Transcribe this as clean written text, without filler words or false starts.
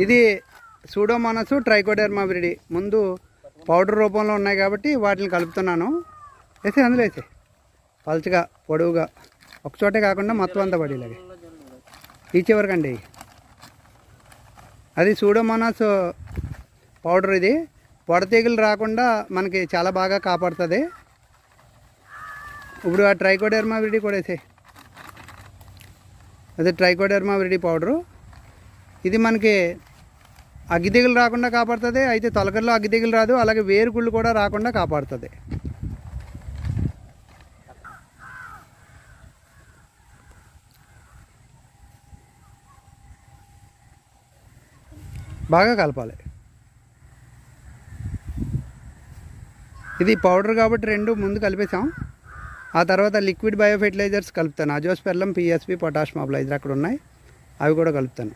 ఇది Pseudomonas trichoderma viride ముందు powder రూపంలో ఉన్నాయి కాబట్టి వాటిని కలుపుతున్నాను. వేసే అందులో వేసే పలుచగా పొడవుగా ఒకచోటే కాకుండా మొత్తం అంతా పడేలాగే ఈ చివరికండి. అది సూడోమోనాస్ పౌడర్. ఇది పొడతీగలు రాకుండా మనకి చాలా బాగా కాపాడుతుంది. ఇప్పుడు ఆ ట్రైకోడెర్మా విరిడి కూడా వేసే. అదే ట్రైకోడెర్మా విరిడి పౌడరు. ఇది మనకి అగ్గిదిగులు రాకుండా కాపాడుతుంది. అయితే తొలకరిలో అగ్గిదిగులు రాదు, అలాగే వేరుకుళ్ళు కూడా రాకుండా కాపాడుతుంది. బాగా కలపాలి. ఇది పౌడర్ కాబట్టి రెండు ముందు కలిపేసాం. ఆ తర్వాత లిక్విడ్ బయో ఫెర్టిలైజర్స్ కలుపుతాను. అజోస్పెర్లం, పిఎస్పి, పొటాష్ మొబిలైజర్ అక్కడ ఉన్నాయి, అవి కూడా కలుపుతాను.